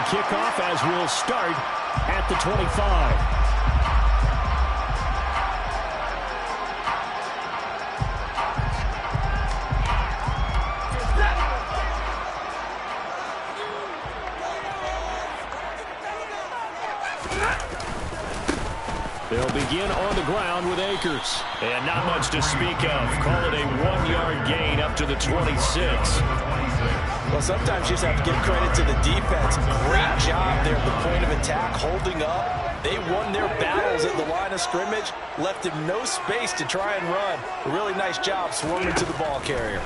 kickoff as we'll start at the 25. They'll begin on the ground with Akers. And not much to speak of. Call it a 1-yard gain up to the 26. Well, sometimes you just have to give credit to the defense. Great job there at the point of attack, holding up. They won their battles at the line of scrimmage, left him no space to try and run. A really nice job swarming to the ball carrier.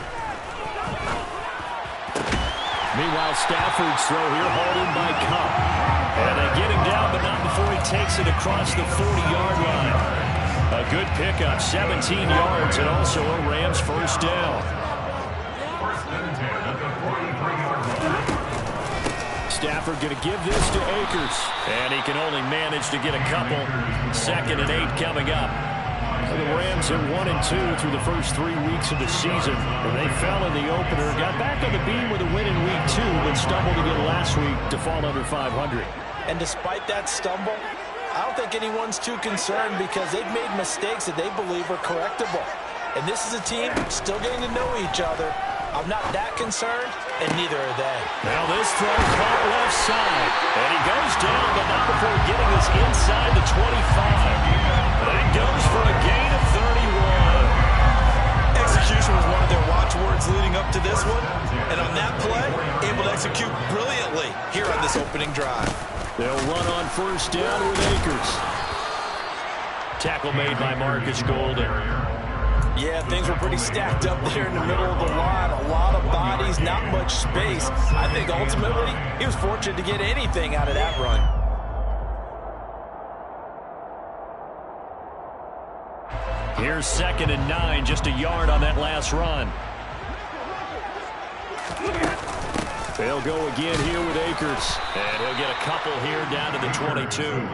Meanwhile, Stafford's throw here hauled in by Kupp. And they get him down, but not before he takes it across the 40-yard line. A good pickup, 17 yards, and also a Rams first down. Stafford going to give this to Akers. And he can only manage to get a couple. 2nd and 8 coming up. The Rams are 1-2 through the first 3 weeks of the season. And they fell in the opener, got back on the beam with a win in week 2, but stumbled again last week to fall under 500. And despite that stumble, I don't think anyone's too concerned because they've made mistakes that they believe are correctable. And this is a team still getting to know each other. I'm not that concerned, and neither are they. Now this throw caught left side. And he goes down, but not before getting this inside the 25. That goes for a gain of 31. Execution was one of their watchwords leading up to this one. And on that play, able to execute brilliantly here on this opening drive. They'll run on first down with Akers. Tackle made by Marcus Golden. Yeah, things were pretty stacked up there in the middle of the line. A lot of bodies, not much space. I think ultimately he was fortunate to get anything out of that run. Here's 2nd and 9, just a yard on that last run. They'll go again here with Akers. And he'll get a couple here down to the 22.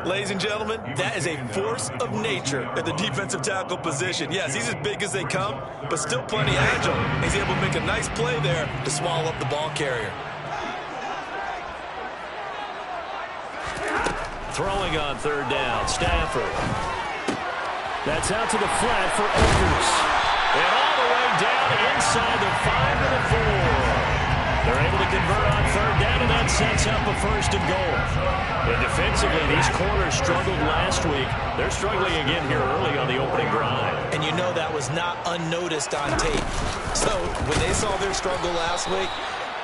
Ladies and gentlemen, that is a force of nature at the defensive tackle position. Yes, he's as big as they come, but still plenty agile. He's able to make a nice play there to swallow up the ball carrier. Throwing on 3rd down, Stafford. That's out to the flat for Akers. And all the way down inside the 5 to the 4. They're able to convert on 3rd down, and that sets up a 1st and goal. And defensively, these corners struggled last week. They're struggling again here early on the opening drive. And you know that was not unnoticed on tape. So when they saw their struggle last week,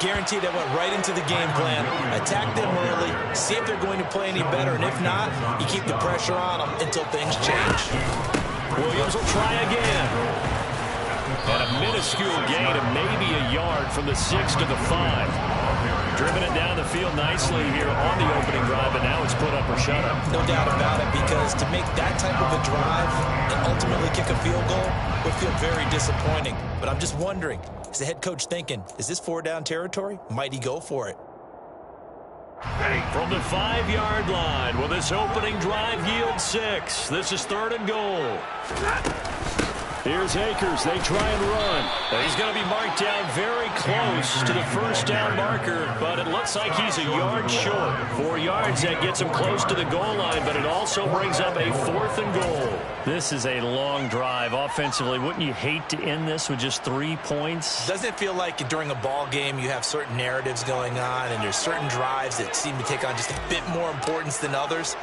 guaranteed they went right into the game plan, attack them early, see if they're going to play any better, and if not, you keep the pressure on them until things change. Williams will try again. And a minuscule gain of maybe a yard from the 6 to the 5. Driven it down the field nicely here on the opening drive, and now it's put up or shut up. No doubt about it, because to make that type of a drive and ultimately kick a field goal would feel very disappointing. But I'm just wondering, is the head coach thinking, is this 4-down territory? Might he go for it? From the 5-yard line, will this opening drive yield 6? This is 3rd and goal. Here's Akers. They try and run. He's going to be marked down very close to the 1st down marker, but it looks like he's a yard short. 4 yards, that gets him close to the goal line, but it also brings up a 4th and goal. This is a long drive offensively. Wouldn't you hate to end this with just 3 points? Doesn't it feel like during a ball game you have certain narratives going on and there's certain drives that seem to take on just a bit more importance than others?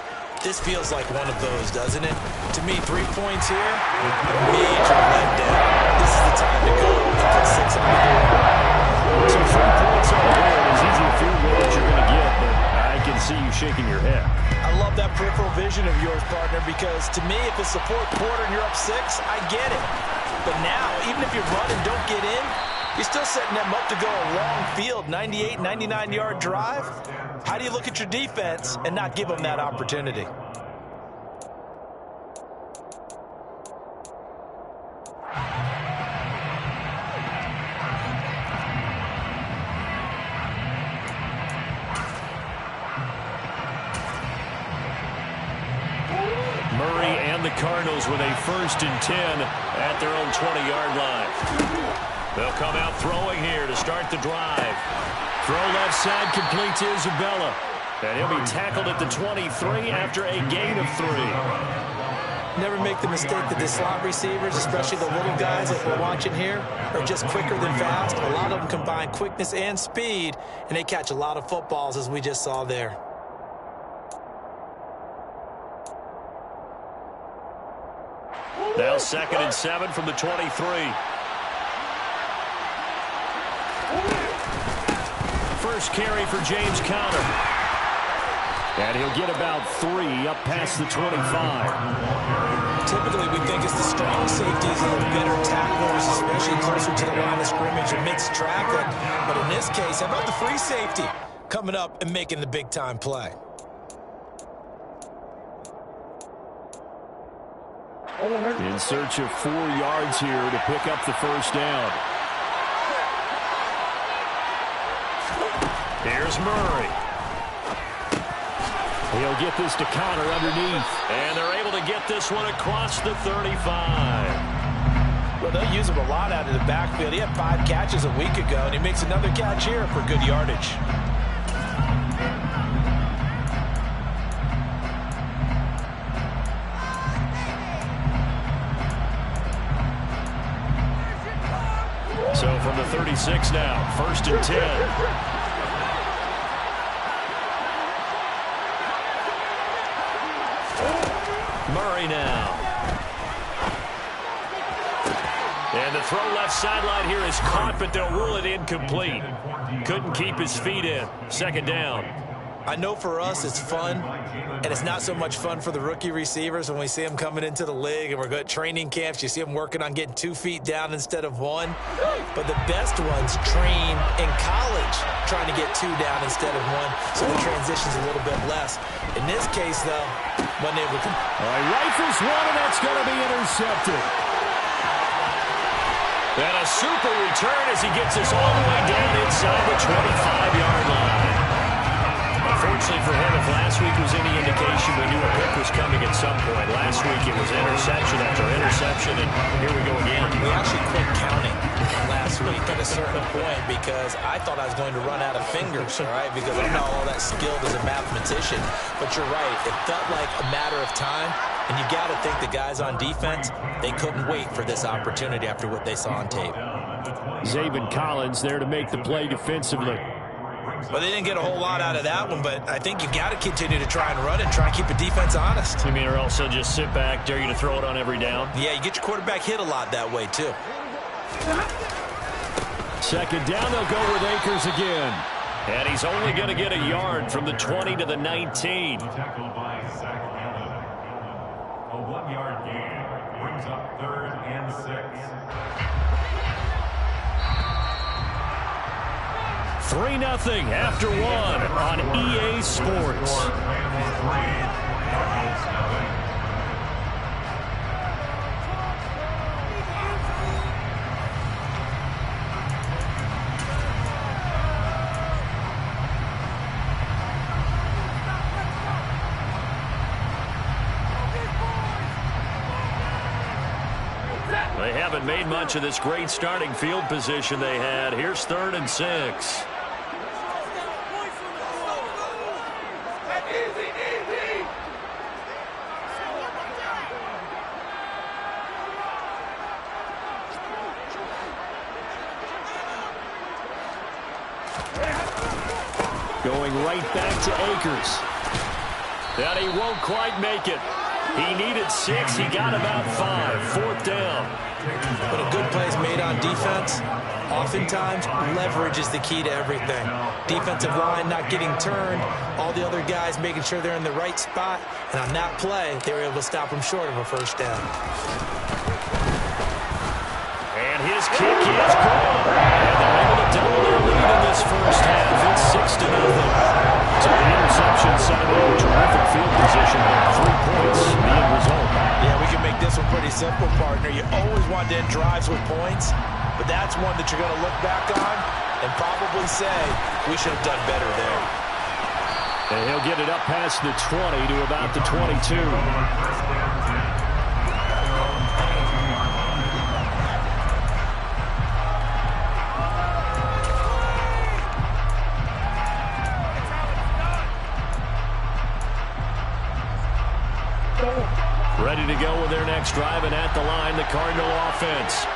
This feels like one of those, doesn't it? To me, 3 points here, a major letdown. This is the time to go and put 6 on the board. So 3 points on the board is easy to feel what you're going to get, but I can see you shaking your head. I love that peripheral vision of yours, partner, because to me, if it's the 4th quarter and you're up 6, I get it. But now, even if you run and don't get in, you're still setting them up to go a long field, 98, 99-yard drive. How do you look at your defense and not give them that opportunity? Murray and the Cardinals with a 1st and 10 at their own 20-yard line. They'll come out throwing here to start the drive. Throw left side, complete to Isabella. And he'll be tackled at the 23 after a gain of 3. Never make the mistake that the slot receivers, especially the little guys that we're watching here, are just quicker than fast. A lot of them combine quickness and speed, and they catch a lot of footballs, as we just saw there. Now 2nd and 7 from the 23. First carry for James Conner. And he'll get about 3 up past the 25. Typically, we think it's the strong safeties and the better tacklers, especially closer to the line of scrimmage amidst traffic. But in this case, how about the free safety coming up and making the big-time play? In search of 4 yards here to pick up the first down. Here's Murray. He'll get this to Conner underneath. And they're able to get this one across the 35. Well, they'll use him a lot out of the backfield. He had 5 catches a week ago, and he makes another catch here for good yardage. So from the 36 now, 1st and 10. Murray now. And the throw left sideline here is caught, but they'll rule it incomplete. Couldn't keep his feet in. 2nd down. I know for us it's fun, and it's not so much fun for the rookie receivers when we see them coming into the league and we're going to training camps. You see them working on getting 2 feet down instead of 1. But the best ones train in college trying to get 2 down instead of 1, so the transition's a little bit less. In this case, though, wasn't able to. All right, rifles one, and that's going to be intercepted. And a super return as he gets us all the way down inside the 25-yard line. Unfortunately for him, if last week was any indication, we knew a pick was coming at some point. Last week it was interception after interception, and here we go again. We actually quit counting last week at a certain point because I thought I was going to run out of fingers, all right, because I'm not all that skilled as a mathematician. But you're right, it felt like a matter of time, and you got to think the guys on defense, they couldn't wait for this opportunity after what they saw on tape. Zaven Collins there to make the play defensively. Well, they didn't get a whole lot out of that one, but I think you got to continue to try and run and try and keep the defense honest. You mean or else they'll just sit back, dare you to throw it on every down? Yeah, you get your quarterback hit a lot that way, too. 2nd down, they'll go with Akers again. And he's only going to get a yard from the 20 to the 19. Tackled by Zach Gallen. A 1-yard gain brings up 3rd and 6. 3-0 after 1 on EA Sports. They haven't made much of this great starting field position they had. Here's 3rd and 6. Going right back to Akers. And he won't quite make it. He needed 6. He got about 5. 4th down. But a good play is made on defense. Oftentimes, leverage is the key to everything. Defensive line not getting turned. All the other guys making sure they're in the right spot. And on that play, they were able to stop him short of a 1st down. And his kick is good. And they're able to double their lead in this first half. It's 6-0. So the interception Simon, terrific field position. 3 points, the end result. Yeah, we can make this one pretty simple, partner. You always want to end drives with points, but that's one that you're going to look back on and probably say, we should have done better there. And he'll get it up past the 20 to about the 22. Ready to go with their next drive, and at the line, the Cardinal offense.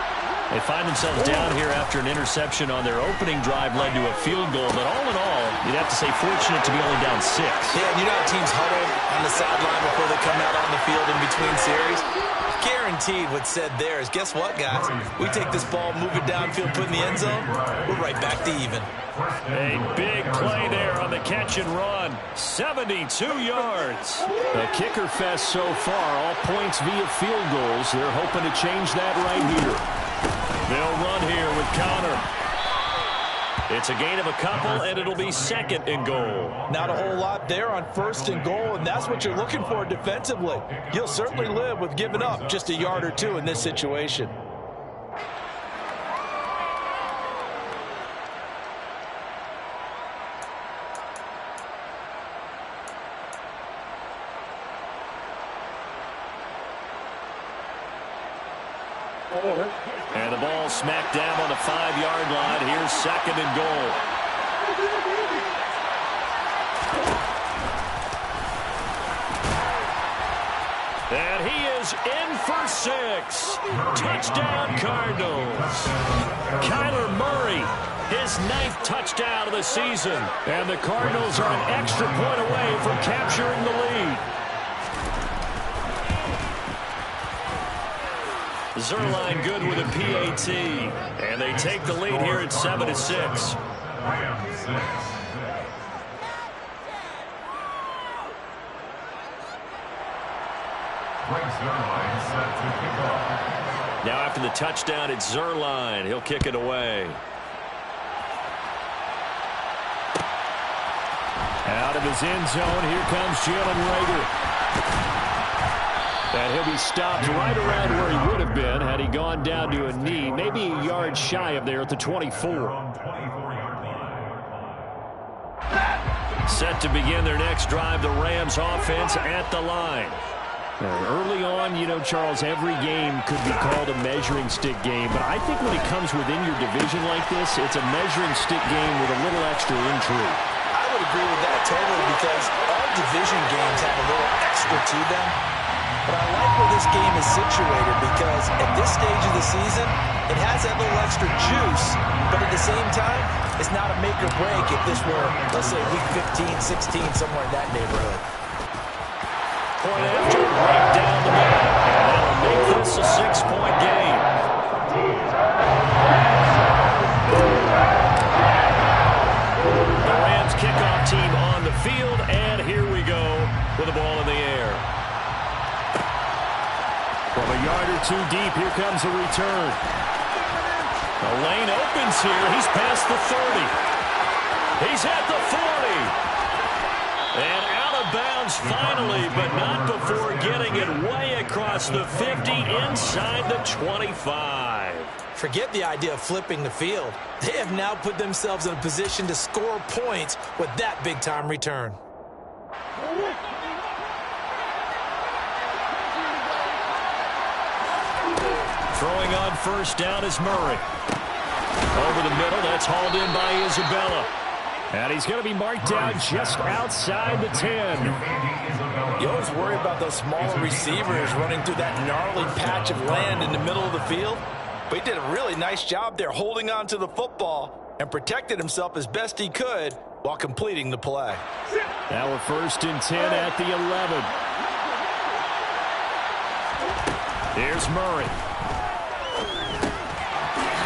They find themselves down here after an interception on their opening drive led to a field goal. But all in all, you'd have to say fortunate to be only down 6. Yeah, and you know how teams huddle on the sideline before they come out on the field in between series? Guaranteed what's said there is, guess what, guys? We take this ball, move it downfield, put it in the end zone, we're right back to even. A big play there on the catch and run. 72 yards. The kicker fest so far, all points via field goals. They're hoping to change that right here. They'll run here with Connor. It's a gain of a couple, and it'll be 2nd and goal. Not a whole lot there on 1st and goal, and that's what you're looking for defensively. You'll certainly live with giving up just a yard or two in this situation. And the ball smacked down on the 5-yard line. Here's 2nd and goal. And he is in for 6. Touchdown Cardinals. Kyler Murray, his 9th touchdown of the season. And the Cardinals are an extra point away from capturing the lead. Zuerlein good with a PAT. And they take the lead here at 7-6. Now after the touchdown, it's Zuerlein. He'll kick it away. Out of his end zone, here comes Jalen Reagor. And he'll be stopped right around where he would have been had he gone down to a knee, maybe a yard shy of there at the 24. Set to begin their next drive, the Rams offense at the line. Early on, you know, Charles, every game could be called a measuring stick game, but I think when it comes within your division like this, it's a measuring stick game with a little extra intrigue. I would agree with that totally because all division games have a little extra to them. But I like where this game is situated because at this stage of the season, it has that little extra juice, but at the same time, it's not a make or break if this were, let's say, week 15, 16, somewhere in that neighborhood. Point after, right down the middle. And that'll make this a 6-point game. The Rams kickoff team on the field, and here we go with the ball in the air. From a yard or two deep, here comes a return. The lane opens here. He's past the 30. He's at the 40. And out of bounds finally, but not before getting it way across the 50 inside the 25. Forget the idea of flipping the field. They have now put themselves in a position to score points with that big-time return. Throwing on first down is Murray. Over the middle, that's hauled in by Isabella. And he's going to be marked down just outside the 10. You always worry about those smaller receivers running through that gnarly patch of land in the middle of the field. But he did a really nice job there holding on to the football and protected himself as best he could while completing the play. Now we're 1st and 10 at the 11. Here's Murray.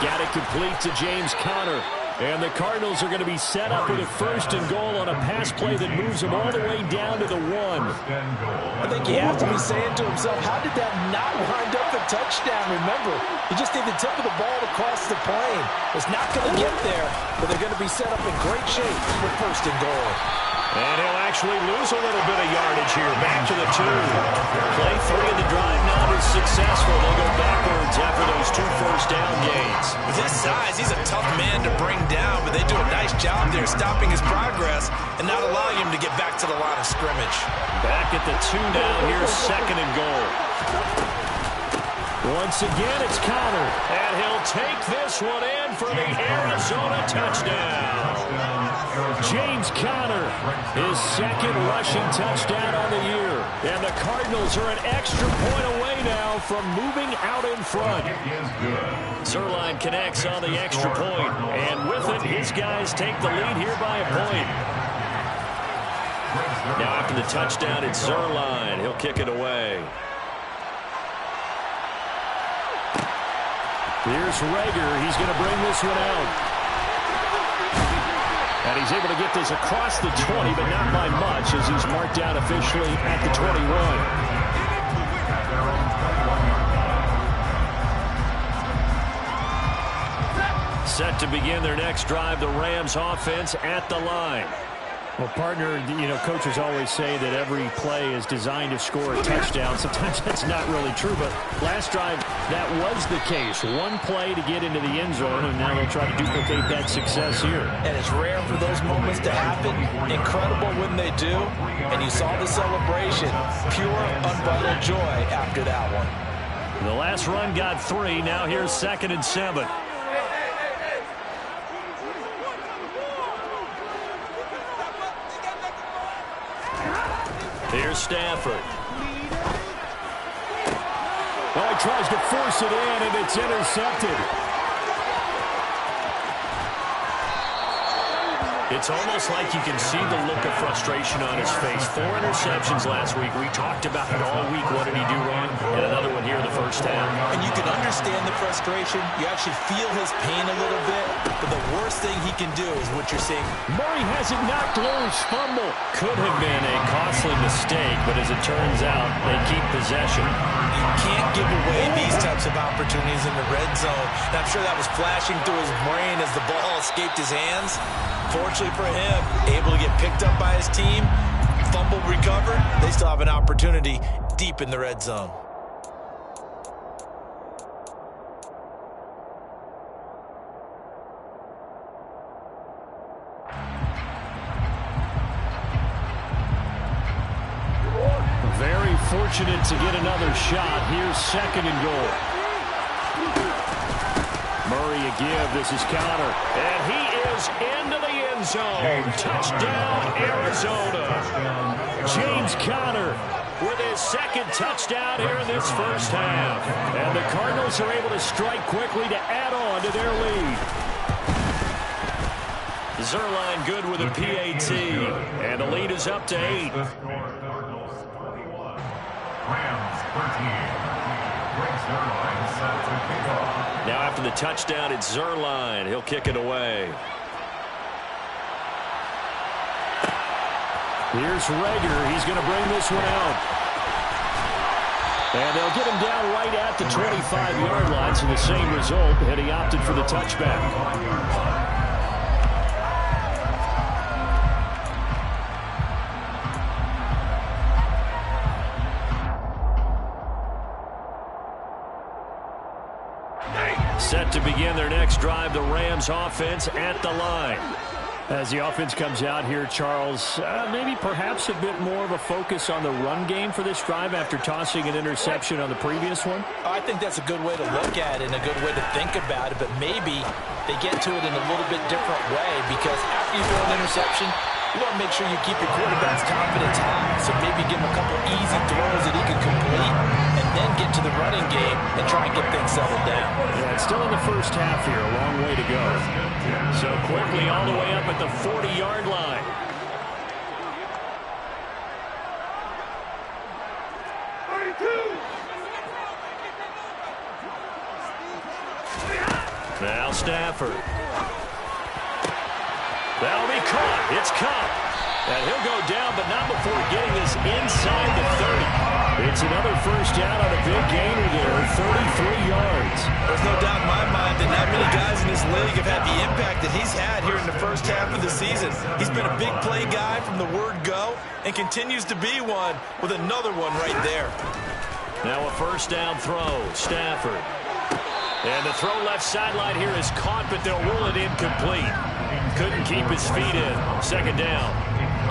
Got it complete to James Conner. And the Cardinals are going to be set up with a 1st and goal on a pass play that moves them all the way down to the 1. I think you have to be saying to himself, how did that not wind up a touchdown? Remember, you just need the tip of the ball to cross the plane. It's not going to get there, but they're going to be set up in great shape for 1st and goal. And he'll actually lose a little bit of yardage here. Back to the 2. Play 3 of the drive not as successful. They'll go backwards after those 2 first-down gains. With his size, he's a tough man to bring down, but they do a nice job there stopping his progress and not allowing him to get back to the line of scrimmage. Back at the 2 now. Here's 2nd and goal. Once again, it's Conner. And he'll take this one in for the Arizona touchdown. James Conner, his second rushing touchdown on the year. And the Cardinals are an extra point away now from moving out in front. Zuerlein connects on the extra point, and with it, his guys take the lead here by a point. Now after the touchdown, it's Zuerlein. He'll kick it away. Here's Reagor. He's going to bring this one out. And he's able to get this across the 20, but not by much, as he's marked down officially at the 21. Set to begin their next drive, the Rams offense at the line. Well, partner, coaches always say that every play is designed to score a touchdown. Sometimes that's not really true, but last drive, that was the case. One play to get into the end zone, and now they'll try to duplicate that success here. And it's rare for those moments to happen. Incredible when they do. And you saw the celebration. Pure, unbridled joy after that one. The last run got 3. Now here's 2nd and 7. Here's Stafford. Well, he tries to force it in, and it's intercepted. It's almost like you can see the look of frustration on his face. 4 interceptions last week. We talked about it all week. What did he do wrong? And another one here in the first half. And you can understand the frustration. You actually feel his pain a little bit. But the worst thing he can do is what you're seeing. Murray has it knocked loose. Fumble. Could have been a costly mistake, but as it turns out, they keep possession. You can't give away these types of opportunities in the red zone. And I'm sure that was flashing through his brain as the ball escaped his hands. Fortunately for him, able to get picked up by his team, fumble recovered. They still have an opportunity deep in the red zone. Very fortunate to get another shot. Here's 2nd and goal. Murray a give. This is Conner. And he is into the end zone. Touchdown, Arizona. James Conner with his 2nd touchdown here in this first half. And the Cardinals are able to strike quickly to add on to their lead. Zuerlein good with a PAT. And the lead is up to 8. Now after the touchdown, it's Zuerlein. He'll kick it away. Here's Reagor. He's going to bring this one out. And they'll get him down right at the 25-yard line, so the same result, and he opted for the touchback. Set to begin their next drive, the Rams offense at the line. As the offense comes out here, Charles, maybe perhaps a bit more of a focus on the run game for this drive after tossing an interception on the previous one? I think that's a good way to look at it and a good way to think about it, but maybe they get to it in a little bit different way, because after you throw an interception, you want to make sure you keep your quarterback's confidence high. So maybe give him a couple easy throws that he can complete, and then get to the running game and try and get things settled down. Yeah, it's still in the first half here. A long way to go. So quickly all the way up at the 40-yard line. Now Stafford. That'll be caught. It's caught. And he'll go down, but not before getting this inside the 30. It's another first down on a big gainer there, 33 yards. There's no doubt in my mind that not many guys in this league have had the impact that he's had here in the first half of the season. He's been a big play guy from the word go and continues to be one with another one right there. Now a first down throw, Stafford. And the throw left sideline here is caught, but they'll rule it incomplete. Couldn't keep his feet in. 2nd down.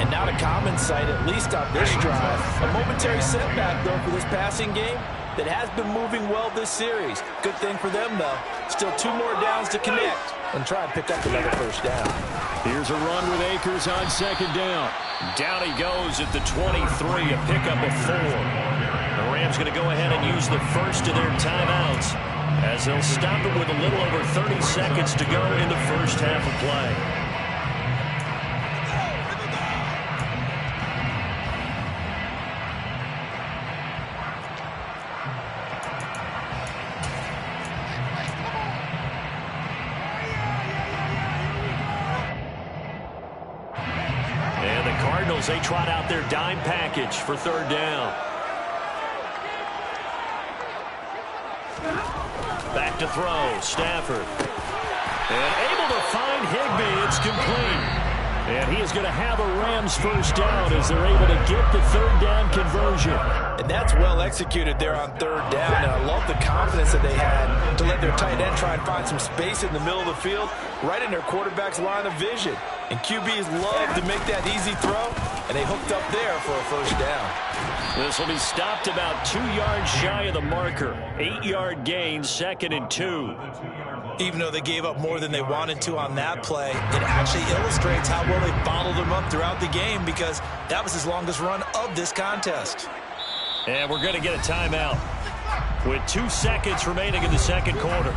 And not a common sight, at least on this drive. A momentary setback, though, for this passing game that has been moving well this series. Good thing for them, though. Still 2 more downs to connect and try and pick up another first down. Here's a run with Akers on second down. Down he goes at the 23, a pickup of 4. The Rams going to go ahead and use the first of their timeouts as they'll stop it with a little over 30 seconds to go in the first half of play. They trot out their dime package for third down. Back to throw, Stafford. And able to find Higbee. It's complete. And he is going to have a Rams first down as they're able to get the third down conversion. And that's well executed there on third down. And I love the confidence that they had to let their tight end try and find some space in the middle of the field, right in their quarterback's line of vision. And QBs love to make that easy throw, and they hooked up there for a first down. This will be stopped about 2 yards shy of the marker. 8-yard gain, 2nd and 2. Even though they gave up more than they wanted to on that play, it actually illustrates how well they bottled them up throughout the game, because that was his longest run of this contest. And we're going to get a timeout with 2 seconds remaining in the second quarter.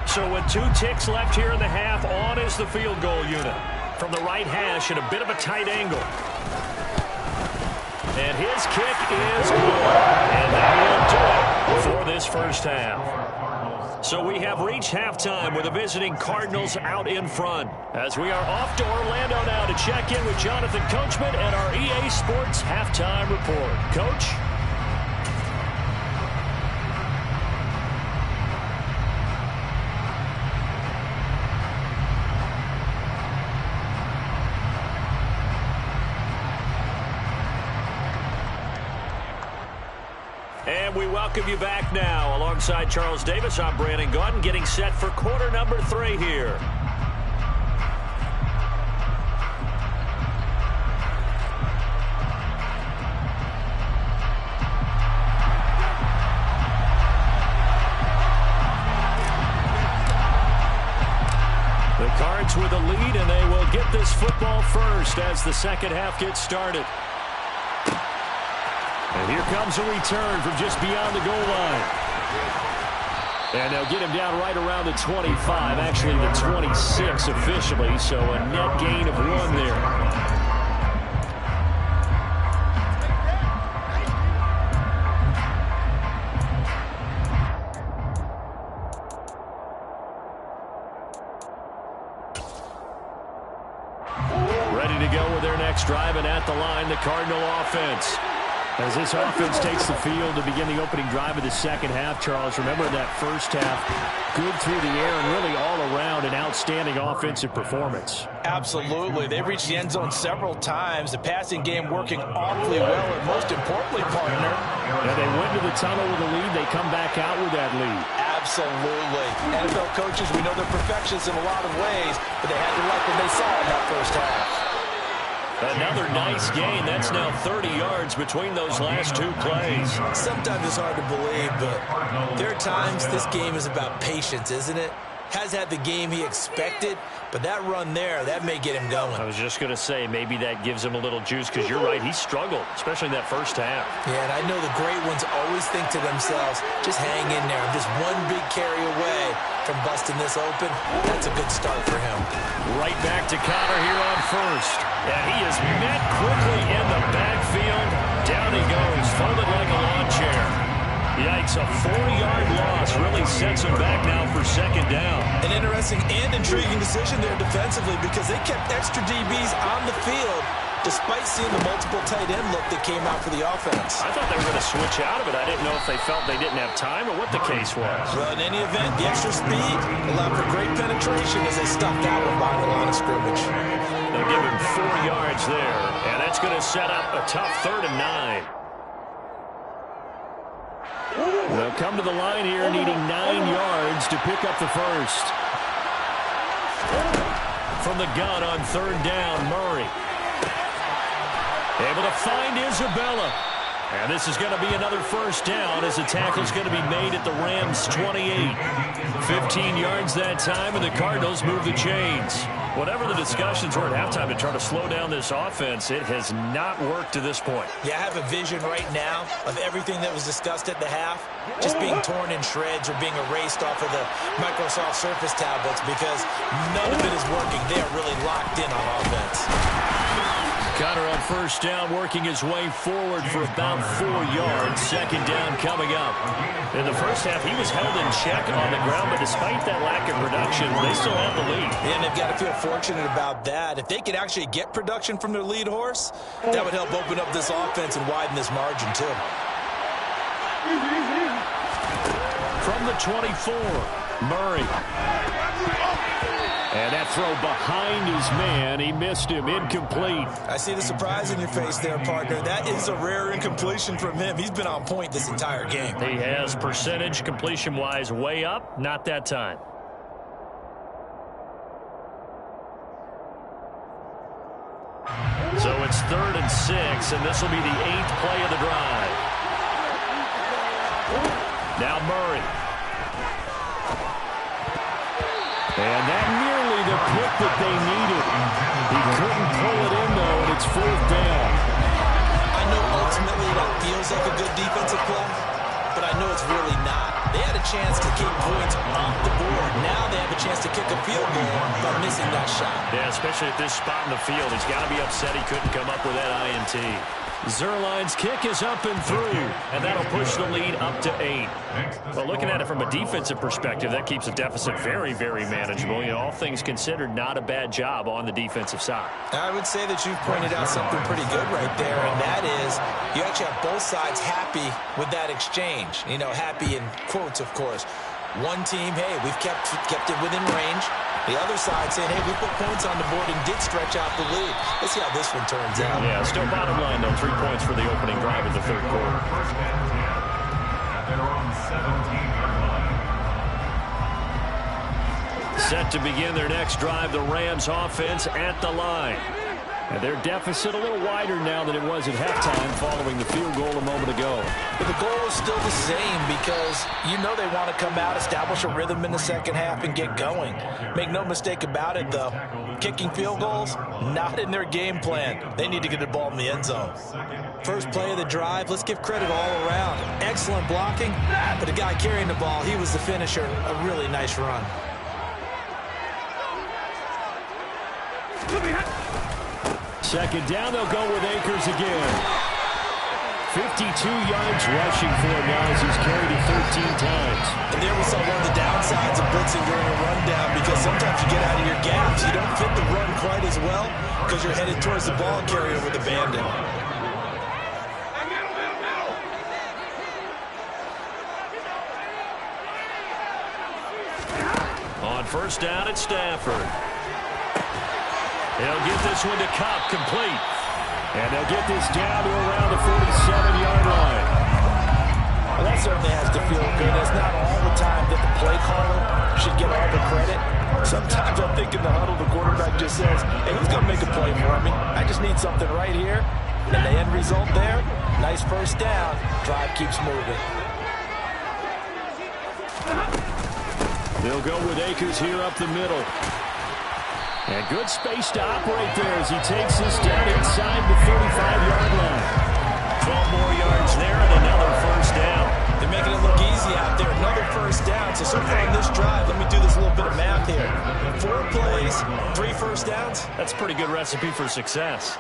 So with 2 ticks left here in the half, on is the field goal unit. From the right hash at a bit of a tight angle. And his kick is good. And that will do it for this first half. So we have reached halftime with the visiting Cardinals out in front. As we are off to Orlando now to check in with Jonathan Coachman and our EA Sports Halftime Report. Coach? And we welcome you back now. Alongside Charles Davis, I'm Brandon Gaudin, getting set for quarter number 3 here. The Cards with a lead, and they will get this football first as the second half gets started. And here comes a return from just beyond the goal line. And they'll get him down right around the 25, actually the 26 officially, so a net gain of 1 there. Ready to go with their next drive, and at the line, the Cardinal offense. As this offense takes the field to begin the opening drive of the second half, Charles, remember that first half, good through the air and really all around an outstanding offensive performance. Absolutely. They've reached the end zone several times. The passing game working awfully well, and most importantly, partner. Yeah, they went to the tunnel with a lead. They come back out with that lead. Absolutely. NFL coaches, we know they're perfectionists in a lot of ways, but they had to like what they saw in that first half. Another nice gain. That's now 30 yards between those last 2 plays. Sometimes it's hard to believe, but there are times this game is about patience, isn't it? Has had the game he expected, but that run there, that may get him going. I was just going to say, maybe that gives him a little juice, because you're right, he struggled, especially in that first half. Yeah, and I know the great ones always think to themselves, just hang in there. I'm just one big carry away from busting this open. That's a good start for him. Right back to Connor here on first. And he is met quickly in the backfield. Down he goes, folded like a lawn chair. Yikes, a 4-yard loss really sets him back now for second down. An interesting and intriguing decision there defensively, because they kept extra DBs on the field despite seeing the multiple tight end look that came out for the offense. I thought they were going to switch out of it. I didn't know if they felt they didn't have time or what the case was. Well, in any event, the extra speed allowed for great penetration as they stuffed that one by the line of scrimmage. They'll give him 4 yards there, and that's going to set up a tough 3rd and 9. They'll come to the line here needing 9 yards to pick up the first. From the gun on 3rd down, Murray. Able to find Isabella. And this is going to be another first down as the tackle's going to be made at the Rams' 28. 15 yards that time, and the Cardinals move the chains. Whatever the discussions were at halftime to try to slow down this offense, it has not worked to this point. Yeah, I have a vision right now of everything that was discussed at the half just being torn in shreds or being erased off of the Microsoft Surface tablets because none of it is working. They are really locked in on offense. Conner on first down, working his way forward for about 4 yards. Second down coming up. In the first half, he was held in check on the ground, but despite that lack of production, they still have the lead. And they've got to feel fortunate about that. If they could actually get production from their lead horse, that would help open up this offense and widen this margin, too. From the 24, Murray. And that throw behind his man. He missed him. Incomplete. I see the surprise in your face there, partner. That is a rare incompletion from him. He's been on point this entire game. He has percentage completion-wise way up. Not that time. So it's 3rd and 6, and this will be the 8th play of the drive. Now Murray. And that nearly the pick that they needed. He couldn't pull it in, though, and it's 4th down. I know ultimately that feels like a good defensive play, but I know it's really not. They had a chance to keep points off the board. Now they have a chance to kick a field goal by missing that shot. Yeah, especially at this spot in the field. He's got to be upset he couldn't come up with that INT. Zuerlein's kick is up and through, and that'll push the lead up to 8. Well, looking at it from a defensive perspective, that keeps the deficit very, very manageable. You know, all things considered, not a bad job on the defensive side. I would say that you've pointed out something pretty good right there, and that is you actually have both sides happy with that exchange. You know, happy in quotes, of course. One team, hey, we've kept it within range. The other side saying, hey, we put points on the board and did stretch out the lead. Let's see how this one turns out. Yeah, still bottom line, though. 3 points for the opening drive in the 3rd quarter. First and 10 at their own 17-yard line. Set to begin their next drive, the Rams offense at the line. And their deficit a little wider now than it was at halftime following the field goal a moment ago. But the goal is still the same because you know they want to come out, establish a rhythm in the second half, and get going. Make no mistake about it, though. Kicking field goals, not in their game plan. They need to get the ball in the end zone. First play of the drive, let's give credit all around. Excellent blocking, but the guy carrying the ball, he was the finisher. A really nice run. Second down, they'll go with Akers again. 52 yards rushing for him now as he's carried it 13 times. And there we saw one of the downsides of blitzing during a rundown because sometimes you get out of your gaps. You don't fit the run quite as well because you're headed towards the ball carrier with the bandit. On first down, it's Stafford. They'll get this one to Kupp, complete. And they'll get this down to around the 47-yard line. Well, that certainly has to feel good. It's not all the time that the play caller should get all the credit. Sometimes I think in the huddle, the quarterback just says, hey, who's going to make a play for me? I just need something right here. And the end result there, nice first down. Drive keeps moving. They'll go with Akers here up the middle. And good space to operate there as he takes this down inside the 35-yard line. 12 more yards there and another first down. They're making it look easy out there. Another first down. So far on this drive, let me do this little bit of math here. 4 plays, 3 first downs. That's a pretty good recipe for success.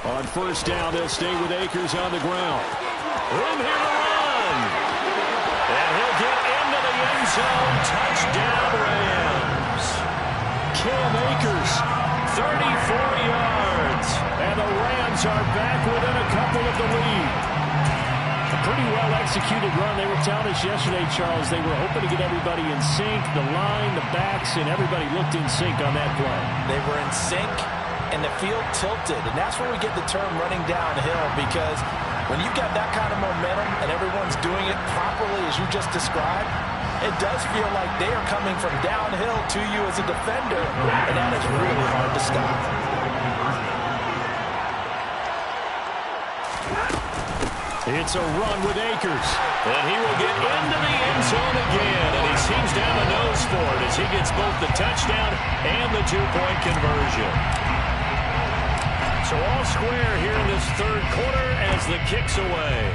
On first down, they'll stay with Akers on the ground. Room here to run. And he'll get into the end zone. Touchdown, Rams. Cam Akers, 34 yards. And the Rams are back within a couple of the lead. A pretty well-executed run. They were telling us yesterday, Charles, they were hoping to get everybody in sync. The line, the backs, and everybody looked in sync on that play. They were in sync, and the field tilted. And that's where we get the term running downhill, because when you've got that kind of momentum and everyone's doing it properly as you just described, it does feel like they are coming from downhill to you as a defender, and that is really hard to stop. It's a run with Akers. And he will get into the end zone again. And he seems to have a nose for it as he gets both the touchdown and the two-point conversion. So all square here in this third quarter as the kick's away.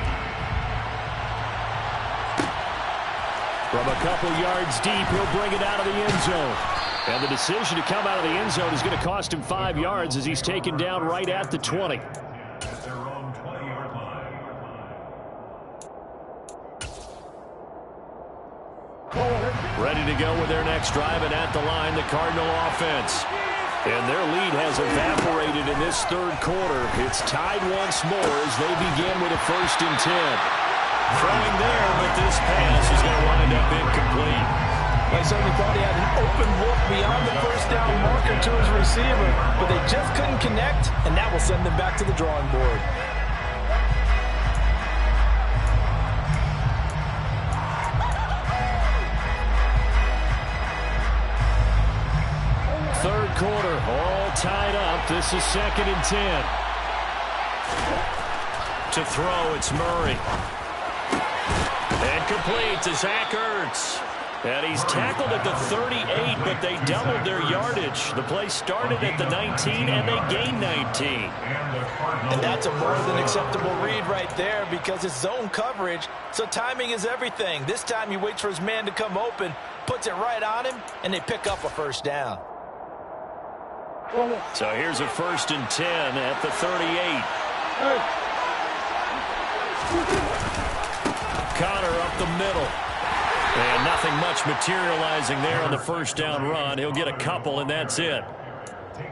From a couple yards deep, he'll bring it out of the end zone. And the decision to come out of the end zone is going to cost him 5 yards as he's taken down right at the 20. Their own 20-yard line. Ready to go with their next drive, and at the line, the Cardinal offense. And their lead has evaporated in this third quarter. It's tied once more as they begin with a 1st and 10. Throwing there, but this pass is going to wind up incomplete. They certainly thought he had an open look beyond the first down marker to his receiver, but they just couldn't connect, and that will send them back to the drawing board. Third quarter, all tied up. This is 2nd and 10. To throw, it's Murray. And complete to Zach Ertz. And he's tackled at the 38, but they doubled their yardage. The play started at the 19, and they gained 19. And that's a more than acceptable read right there because it's zone coverage, so timing is everything. This time he waits for his man to come open, puts it right on him, and they pick up a 1st down. So here's a 1st and 10 at the 38. Connor up the middle. And nothing much materializing there on the 1st down run. He'll get a couple, and that's it.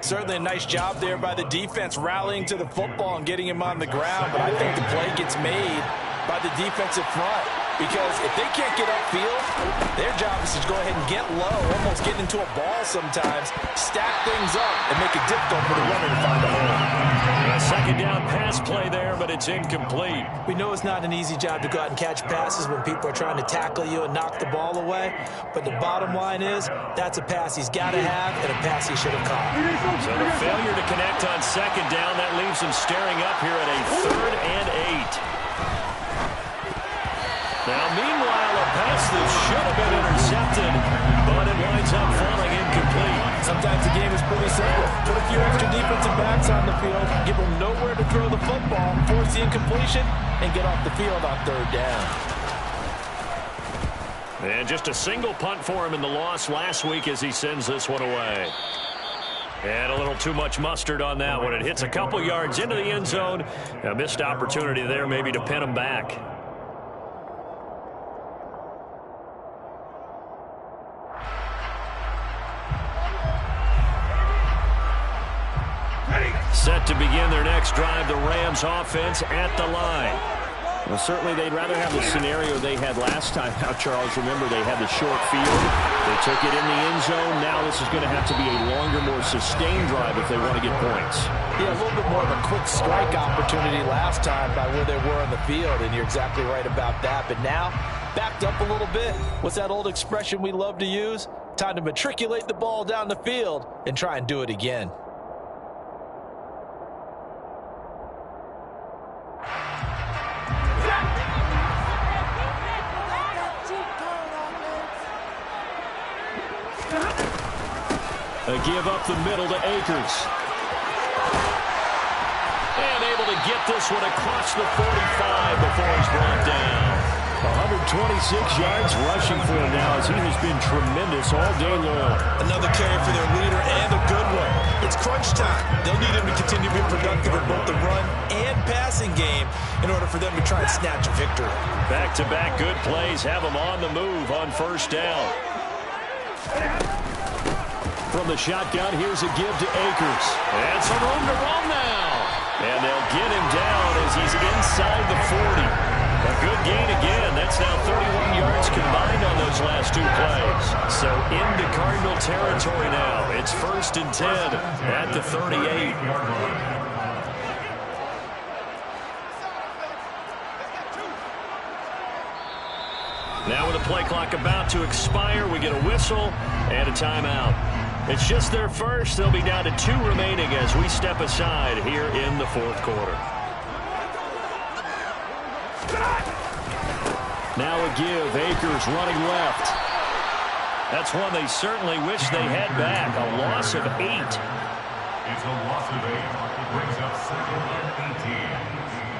Certainly a nice job there by the defense rallying to the football and getting him on the ground, but I think the play gets made by the defensive front. Because if they can't get upfield, their job is to go ahead and get low, almost get into a ball sometimes, stack things up, and make it difficult for the runner to find a hole. A 2nd down pass play there, but it's incomplete. We know it's not an easy job to go out and catch passes when people are trying to tackle you and knock the ball away. But the bottom line is, that's a pass he's got to have and a pass he should have caught. So the failure to connect on 2nd down, that leaves him staring up here at a 3rd and 8. Now, meanwhile, a pass that should have been intercepted, but it winds up falling incomplete. Sometimes the game is pretty simple. Put a few extra defensive backs on the field, give them nowhere to throw the football, force the incompletion, and get off the field on 3rd down. And just a single punt for him in the loss last week as he sends this one away. And a little too much mustard on that one. It hits a couple yards into the end zone. A missed opportunity there maybe to pin him back. Set to begin their next drive, the Rams offense at the line. Well, certainly they'd rather have the scenario they had last time. Now, Charles, remember they had the short field. They took it in the end zone. Now this is going to have to be a longer, more sustained drive if they want to get points. Yeah, a little bit more of a quick strike opportunity last time by where they were on the field, and you're exactly right about that. But now, backed up a little bit. What's that old expression we love to use? Time to matriculate the ball down the field and try and do it again. A give up the middle to Akers. And able to get this one across the 45 before he's brought down. 126 yards rushing for him now as he has been tremendous all day long. Another carry for their leader and a good one. It's crunch time. They'll need him to continue to be productive in both the run and passing game in order for them to try and snatch a victory. Back-to-back good plays have him on the move on 1st down. From the shotgun, here's a give to Akers. And some room to run now. And they'll get him down as he's inside the 40. A good gain again. That's now 31 yards combined on those last 2 plays. So into Cardinal territory now. It's 1st and 10 at the 38. Now with the play clock about to expire, we get a whistle and a timeout. It's just their first. They'll be down to 2 remaining as we step aside here in the 4th quarter. Now a give. Akers running left. That's one they certainly wish they had back. A loss of 8. It's a loss of 8. Brings up 2nd and 18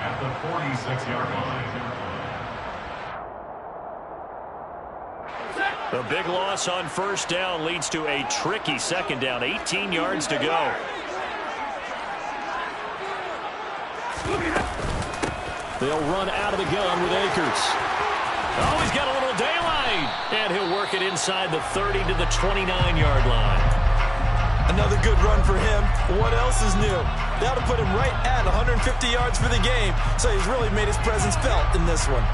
at the 46-yard line. The big loss on first down leads to a tricky second down. 18 yards to go. They'll run out of the gun with Akers. Oh, he's got a little daylight. And he'll work it inside the 30 to the 29-yard line. Another good run for him. What else is new? That'll put him right at 150 yards for the game. So he's really made his presence felt in this one.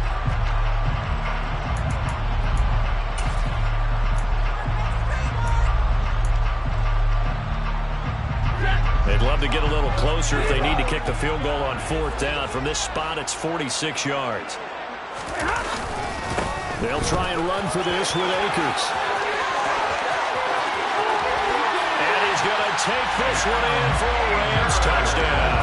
They'd love to get a little closer if they need to kick the field goal on 4th down. From this spot, it's 46 yards. They'll try and run for this with Akers. And he's going to take this one in for a Rams touchdown.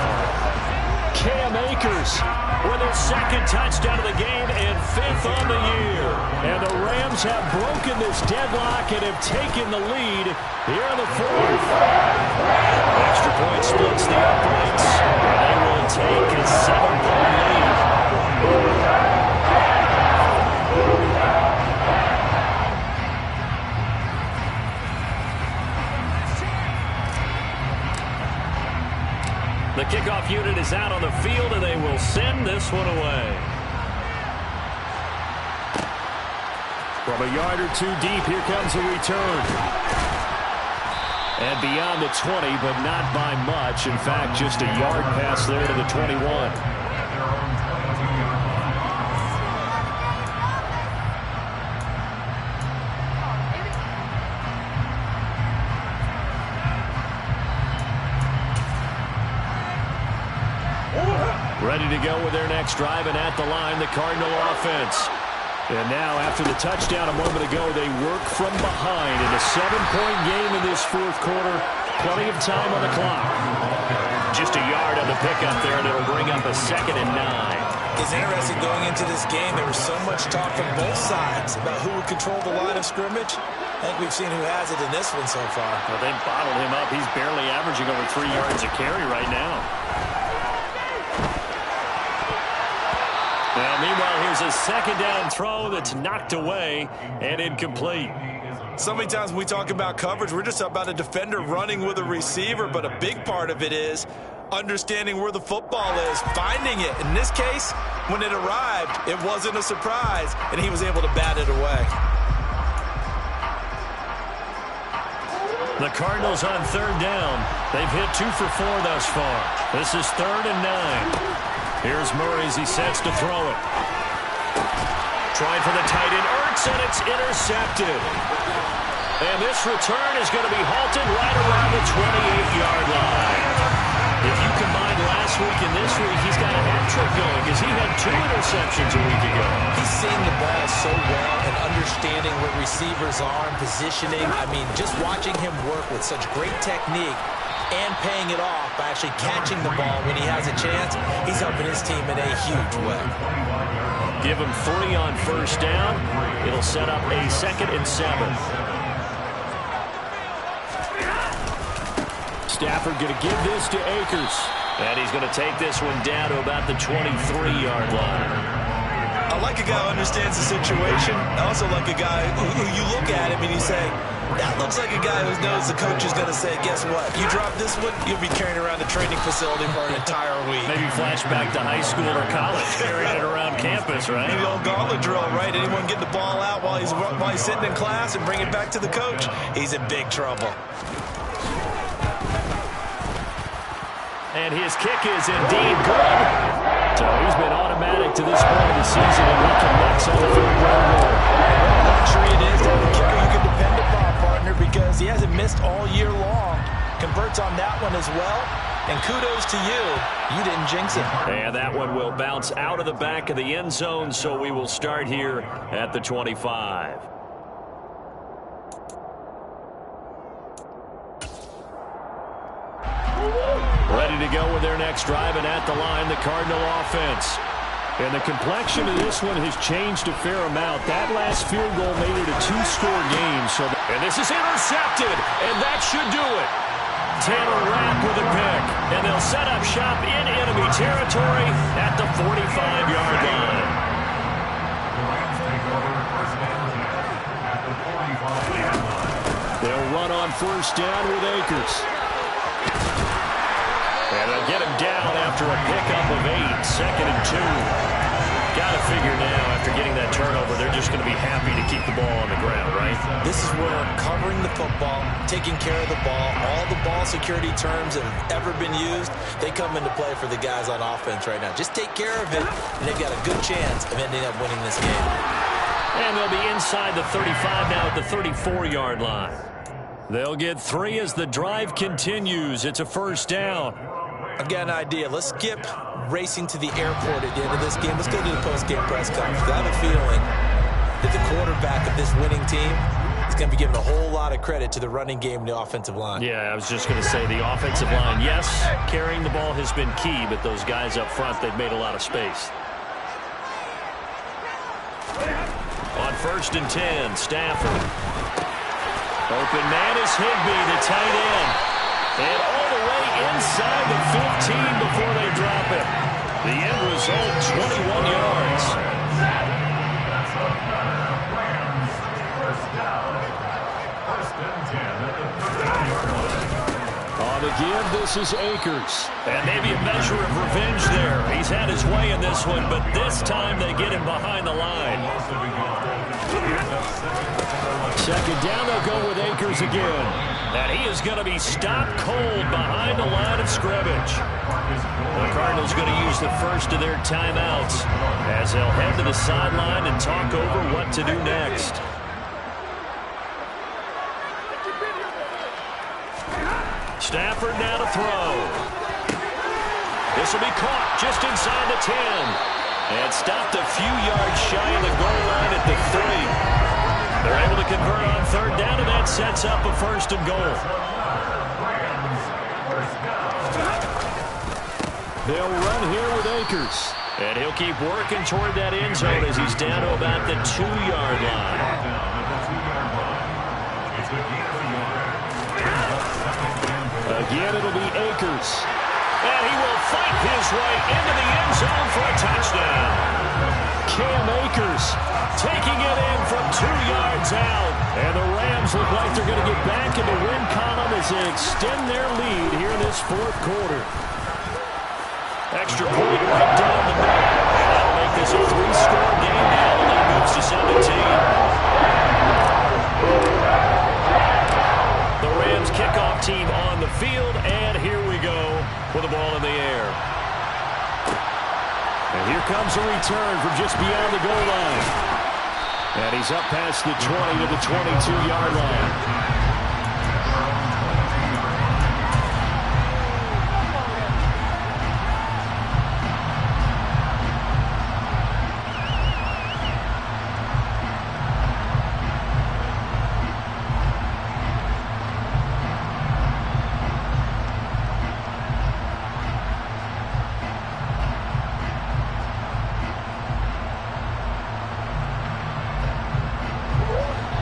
Cam Akers with his 2nd touchdown of the game and 5th on the year. And the Rams have broken this deadlock and have taken the lead here in the 4th. Extra point splits the uprights. They will take a 7-point lead. The kickoff unit is out on the field, and they will send this one away. From a yard or two deep, here comes a return. And beyond the 20, but not by much. In fact, just a yard pass there to the 21. Ready to go with their next drive, and at the line, the Cardinal offense. And now, after the touchdown a moment ago, they work from behind in a 7-point game in this 4th quarter. Plenty of time on the clock. Just a yard on the pickup there, and it'll bring up a 2nd and 9. It's interesting going into this game. There was so much talk from both sides about who would control the line of scrimmage. I think we've seen who has it in this one so far. Well, they've bottled him up. He's barely averaging over 3 yards a carry right now. Well, meanwhile, here's a 2nd down throw that's knocked away and incomplete. So many times when we talk about coverage, we're just about a defender running with a receiver, but a big part of it is understanding where the football is, finding it. In this case, when it arrived, it wasn't a surprise, and he was able to bat it away. The Cardinals on 3rd down. They've hit 2 for 4 thus far. This is 3rd and 9. Here's Murray as he sets to throw it. Trying for the tight end, Ertz, and it's intercepted. And this return is going to be halted right around the 28-yard line. If you combine last week and this week, he's got a hat trick going because he had 2 interceptions a week ago. He's seeing the ball so well and understanding where receivers are and positioning. I mean, just watching him work with such great technique and paying it off by actually catching the ball when he has a chance, he's helping his team in a huge way. Give him 3 on first down. It'll set up a 2nd and 7. Stafford going to give this to Akers. And he's going to take this one down to about the 23-yard line. I like a guy who understands the situation. I also like a guy who you look at him and you say, that looks like a guy who knows the coach is going to say, guess what? You drop this one, you'll be carrying around the training facility for an entire week. Maybe flashback to high school or college, carrying it around campus, right? The old gauntlet drill, right? Anyone get the ball out while he's sitting in class and bring it back to the coach, he's in big trouble. And his kick is indeed good. So he's been automatic to this point of the season, and he connects on the 3rd down. Luxury it is to have a kicker you can depend upon, partner, because he hasn't missed all year long. Converts on that one as well. And kudos to you. You didn't jinx it. And that one will bounce out of the back of the end zone, so we will start here at the 25. Ready to go with their next drive, and at the line, the Cardinal offense. And the complexion of this one has changed a fair amount. That last field goal made it a two-score game. And this is intercepted, and that should do it. Taylor Rapp with a pick, and they'll set up shop in enemy territory at the 45-yard line. They'll run on first down with Akers. And they'll get him down after a pickup of 8, 2nd and 2. Got to figure now, after getting that turnover, they're just going to be happy to keep the ball on the ground, right? This is where covering the football, taking care of the ball, all the ball security terms that have ever been used, they come into play for the guys on offense right now. Just take care of it, and they've got a good chance of ending up winning this game. And they'll be inside the 35 now at the 34-yard line. They'll get 3 as the drive continues. It's a first down. I've got an idea. Let's skip racing to the airport at the end of this game. Let's go to the post-game press conference. I have a feeling that the quarterback of this winning team is going to be giving a whole lot of credit to the running game and the offensive line. Yeah, I was just going to say the offensive line, yes, carrying the ball has been key, but those guys up front, they've made a lot of space. On 1st and 10, Stafford. Open man is Higbee, the tight end. And all the way inside the 15 before they drop it. The end result, 21 yards. On the give, this is Akers. And maybe a measure of revenge there. He's had his way in this one, but this time they get him behind the line. 2nd down, they'll go with Akers again. And he is going to be stopped cold behind the line of scrimmage. The Cardinals going to use the first of their timeouts as they'll head to the sideline and talk over what to do next. Stafford now to throw. This will be caught just inside the 10. And stopped a few yards shy of the goal line at the 3. They're able to convert on 3rd down, and that sets up a 1st and goal. They'll run here with Akers. And he'll keep working toward that end zone as he's down to about the 2-yard line. Again, it'll be Akers. And he will fight his way into the end zone for a touchdown. Cam Akers taking it in from 2 yards out. And the Rams look like they're going to get back in the win column as they extend their lead here in this 4th quarter. Extra point right down the middle. And that'll make this a 3-score game now. The lead moves to 17. The Rams kickoff team on the field, and here we go with the ball in the air. And here comes a return from just beyond the goal line. And he's up past the 20 to the 22-yard line.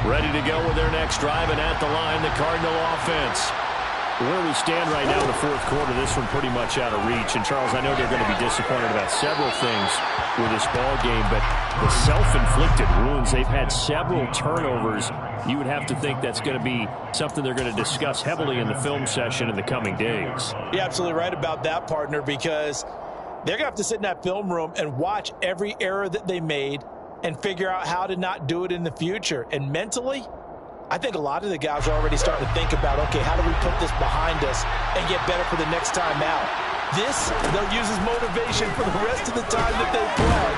Ready to go with their next drive, and at the line, the Cardinal offense. Where we stand right now in the 4th quarter, this one pretty much out of reach. And, Charles, I know they're going to be disappointed about several things with this ball game, but the self-inflicted wounds, they've had several turnovers. You would have to think that's going to be something they're going to discuss heavily in the film session in the coming days. You're absolutely right about that, partner, because they're going to have to sit in that film room and watch every error that they made and figure out how to not do it in the future. And mentally, I think a lot of the guys are already starting to think about, okay, how do we put this behind us and get better for the next time out? This, they'll use as motivation for the rest of the time that they play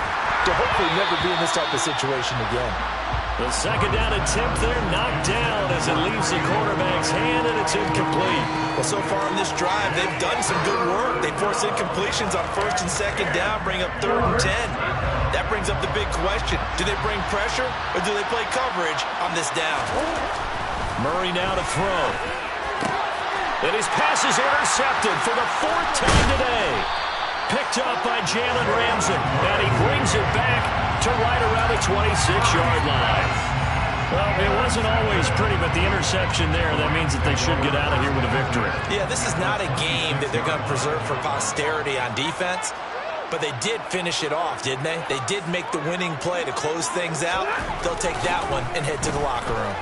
to hopefully never be in this type of situation again. The 2nd down attempt there knocked down as it leaves the quarterback's hand, and it's incomplete. Well, so far on this drive, they've done some good work. They force incompletions on 1st and 2nd down, bring up 3rd and 10. That brings up the big question. Do they bring pressure, or do they play coverage on this down? Murray now to throw. And his pass is intercepted for the 4th time today. Picked up by Jalen Ramsey. And he brings it back to right around the 26-yard line. Well, it wasn't always pretty, but the interception there, that means that they should get out of here with a victory. Yeah, this is not a game that they're going to preserve for posterity on defense, but they did finish it off, didn't they? They did make the winning play to close things out. They'll take that one and head to the locker room.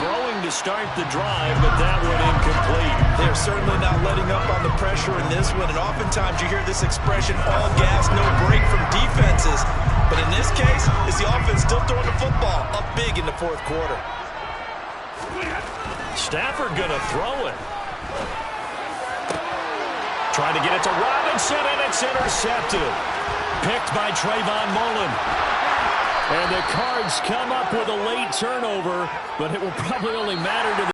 Throwing to start the drive, but that one incomplete. They're certainly not letting up on the pressure in this one, and oftentimes you hear this expression, all gas, no break from defenses. But in this case, is the offense still throwing the football up big in the fourth quarter. Stafford going to throw it. Trying to get it to Robinson, and it's intercepted. Picked by Trayvon Mullen. And the Cards come up with a late turnover, but it will probably only matter to the